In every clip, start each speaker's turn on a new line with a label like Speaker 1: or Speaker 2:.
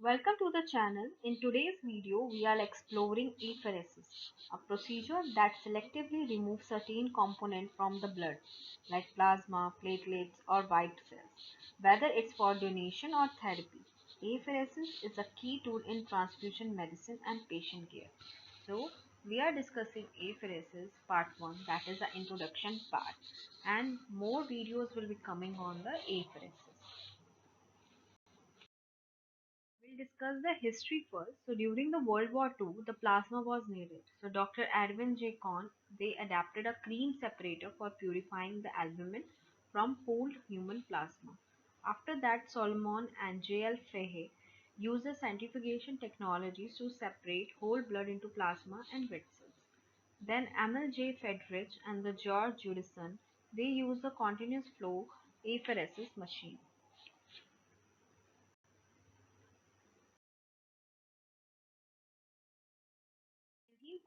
Speaker 1: Welcome to the channel. In today's video, we are exploring apheresis, a procedure that selectively removes certain components from the blood, like plasma, platelets, or white cells, whether it's for donation or therapy. Apheresis is a key tool in transfusion medicine and patient care. So, we are discussing apheresis part 1, that is the introduction part, and more videos will be coming on the apheresis. We'll discuss the history first. So during the World War II, the plasma was needed. So Dr. Edwin J. Cohn, they adapted a cream separator for purifying the albumin from pooled human plasma. After that, Solomon and J.L. Fahey used the centrifugation technologies to separate whole blood into plasma and red cells. Then Emil J. Friedrich and the George Judison, they used the continuous flow apheresis machine.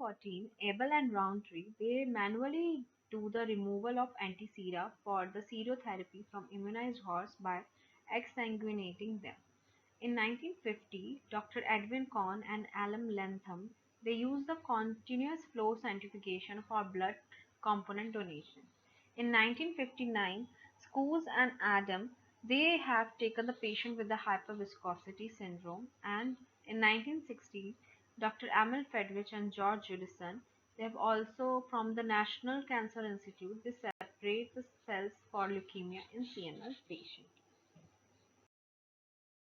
Speaker 1: 1914, Abel and Roundtree they manually do the removal of antisera for the serotherapy from immunized horse by exsanguinating them. In 1950, Dr. Edwin Cohn and Alan Lentham they used the continuous flow centrifugation for blood component donation. In 1959, Schoos and Adam they have taken the patient with the hyperviscosity syndrome, and in 1960, Dr. Emil Friedrich and George Judison they have also from the National Cancer Institute they separate the cells for leukemia in CML patients.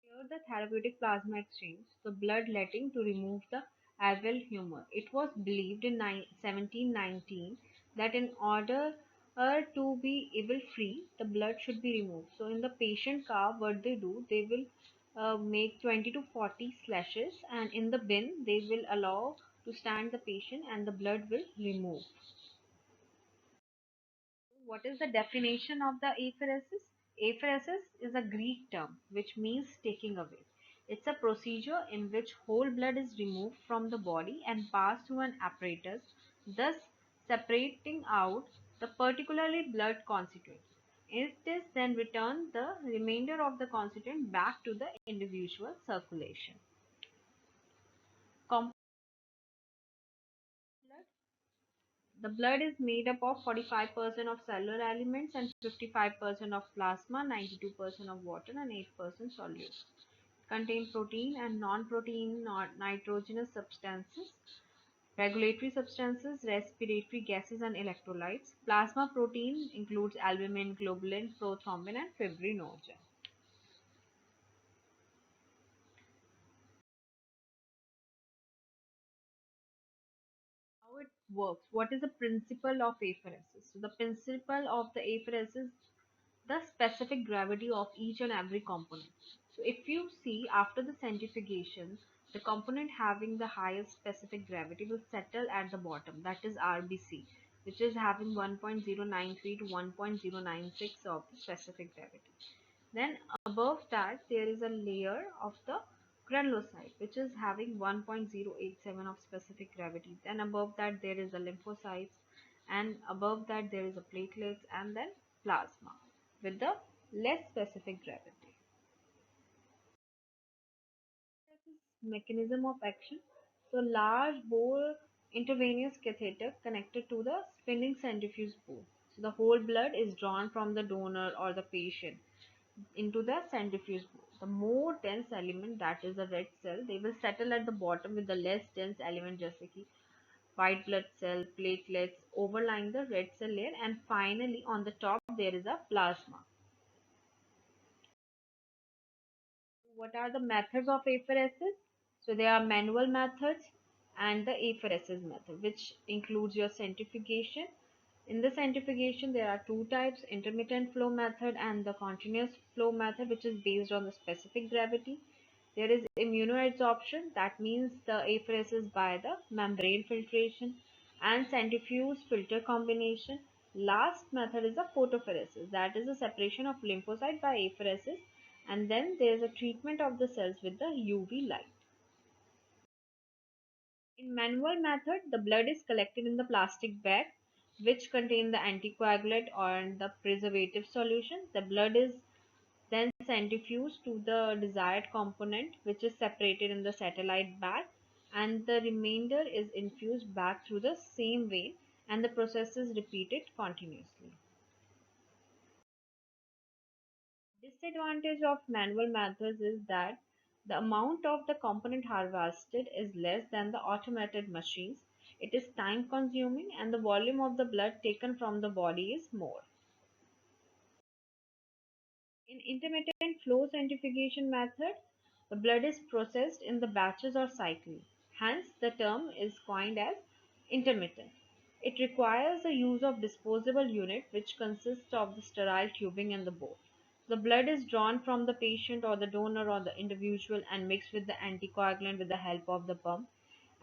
Speaker 1: Here the therapeutic plasma exchange, the bloodletting to remove the alveolar humor. It was believed in 1719 that in order to be evil free, the blood should be removed. So in the patient car, what they do, they will make 20 to 40 slashes, and in the bin, they will allow to stand the patient and the blood will remove. What is the definition of the apheresis? Apheresis is a Greek term which means taking away. It's a procedure in which whole blood is removed from the body and passed through an apparatus, thus separating out the particularly blood constituent. It is then returned the remainder of the constituent back to the individual circulation. Compound blood. The blood is made up of 45% of cellular elements and 55% of plasma, 92% of water, and 8% solutes. Contain protein and non-protein nitrogenous substances, regulatory substances, respiratory gases, and electrolytes. Plasma protein includes albumin, globulin, prothrombin, and fibrinogen. How it works? What is the principle of apheresis? So the principle of the apheresis the specific gravity of each and every component. So if you see after the centrifugation, the component having the highest specific gravity will settle at the bottom, that is RBC, which is having 1.093 to 1.096 of the specific gravity. Then above that there is a layer of the granulocyte which is having 1.087 of specific gravity. Then above that there is a lymphocytes, and above that there is a platelets, and then plasma with the less specific gravity. Mechanism of action. So large bore intravenous catheter connected to the spinning centrifuge pole. So the whole blood is drawn from the donor or the patient into the centrifuge bowl. The more dense element, that is the red cell, they will settle at the bottom with the less dense element, just like white blood cell, platelets overlying the red cell layer, and finally on the top there is a plasma. What are the methods of apheresis? So there are manual methods and the apheresis method, which includes your centrifugation. In the centrifugation, there are two types, intermittent flow method and the continuous flow method, which is based on the specific gravity. There is immunoadsorption, that means the apheresis by the membrane filtration, and centrifuge filter combination. Last method is the photopheresis, that is the separation of lymphocyte by apheresis, and then there is a treatment of the cells with the UV light. In manual method, the blood is collected in the plastic bag which contain the anticoagulant or the preservative solution. The blood is then centrifuged to the desired component, which is separated in the satellite bag, and the remainder is infused back through the same vein, and the process is repeated continuously. Disadvantage of manual methods is that the amount of the component harvested is less than the automated machines. It is time consuming and the volume of the blood taken from the body is more. In intermittent flow centrifugation method, the blood is processed in the batches or cycles. Hence, the term is coined as intermittent. It requires the use of disposable unit which consists of the sterile tubing and the bowl. The blood is drawn from the patient or the donor or the individual and mixed with the anticoagulant with the help of the pump.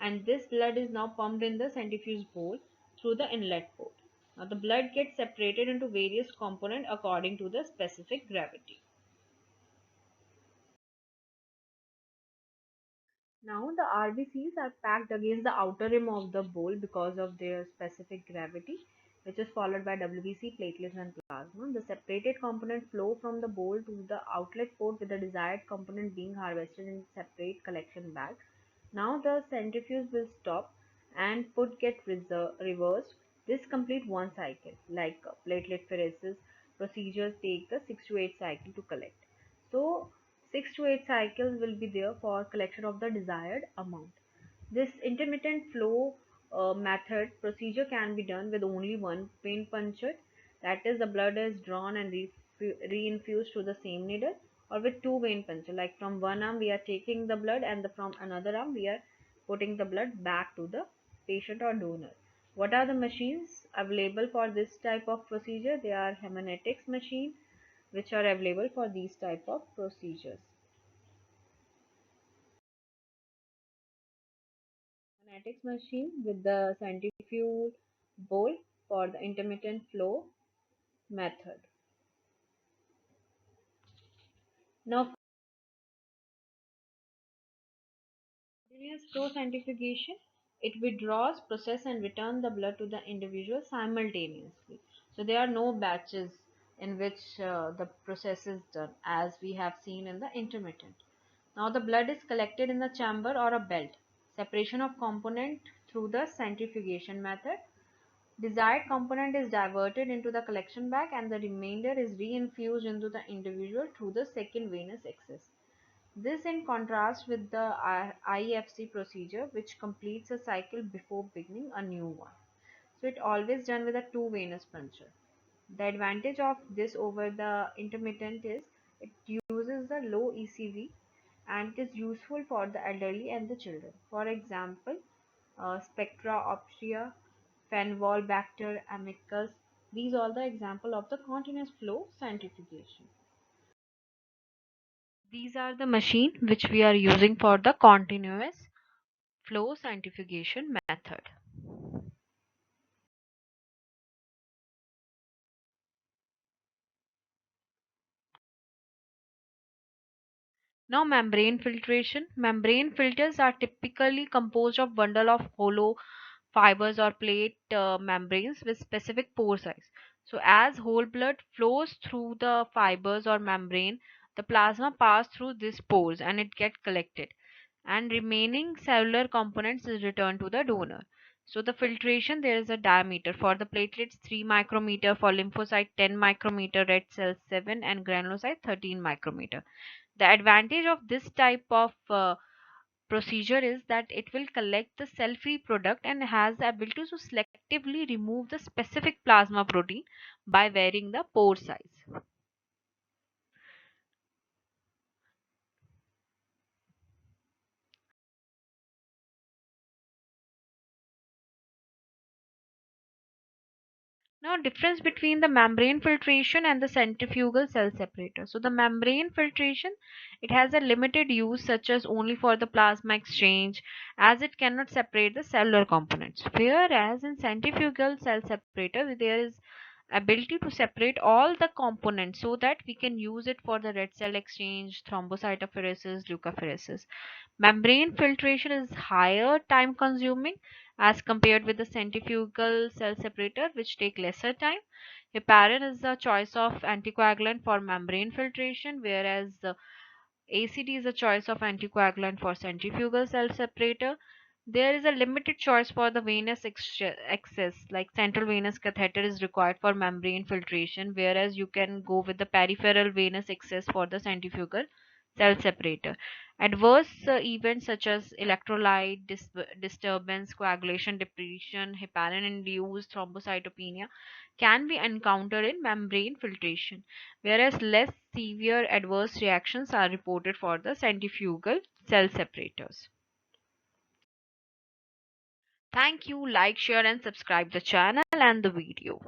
Speaker 1: And this blood is now pumped in the centrifuge bowl through the inlet port. Now the blood gets separated into various components according to the specific gravity. Now the RBCs are packed against the outer rim of the bowl because of their specific gravity, which is followed by WBC, platelets and plasma. The separated component flow from the bowl to the outlet port with the desired component being harvested in separate collection bag. Now the centrifuge will stop and put get reversed. This complete one cycle. Like plateletpheresis procedures take the 6 to 8 cycle to collect. So 6 to 8 cycles will be there for collection of the desired amount. This intermittent flow method procedure can be done with only one vein puncture, that is the blood is drawn and reinfused to the same needle, or with two vein puncture, like from one arm we are taking the blood and from another arm we are putting the blood back to the patient or donor. What are the machines available for this type of procedure? They are hemanetics machine which are available for these type of procedures. Kinetics machine with the centrifuge bowl for the intermittent flow method. Now, continuous flow centrifugation, it withdraws, process and return the blood to the individual simultaneously. So there are no batches in which the process is done as we have seen in the intermittent. Now the blood is collected in the chamber or a belt. Separation of component through the centrifugation method. Desired component is diverted into the collection bag and the remainder is reinfused into the individual through the second venous access. This in contrast with the IFC procedure which completes a cycle before beginning a new one. So it always done with a two venous puncture. The advantage of this over the intermittent is it uses the low ECV and it is useful for the elderly and the children. For example, spectra optia, Fenwal-Bacter, amicus. These are the example of the continuous flow centrifugation. These are the machine which we are using for the continuous flow centrifugation method. Now membrane filtration. Membrane filters are typically composed of bundle of hollow fibers or plate membranes with specific pore size. So as whole blood flows through the fibers or membrane, the plasma pass through these pores and it get collected and remaining cellular components is returned to the donor. So the filtration, there is a diameter for the platelets 3 micrometer, for lymphocyte 10 micrometer, red cells 7 and granulocyte 13 micrometer. The advantage of this type of procedure is that it will collect the cell-free product and has the ability to selectively remove the specific plasma protein by varying the pore size. Now, difference between the membrane filtration and the centrifugal cell separator. So, the membrane filtration, it has a limited use such as only for the plasma exchange as it cannot separate the cellular components. Whereas in centrifugal cell separator, there is ability to separate all the components so that we can use it for the red cell exchange, thrombocytopheresis, leukapheresis. Membrane filtration is higher time consuming as compared with the centrifugal cell separator which take lesser time. Heparin is the choice of anticoagulant for membrane filtration, whereas ACT is a choice of anticoagulant for centrifugal cell separator. There is a limited choice for the venous access, like central venous catheter is required for membrane filtration, whereas you can go with the peripheral venous access for the centrifugal cell separator. Adverse events such as electrolyte disturbance, coagulation, depression, heparin-induced thrombocytopenia can be encountered in membrane filtration, whereas less severe adverse reactions are reported for the centrifugal cell separators. Thank you. Like, share, and subscribe the channel and the video.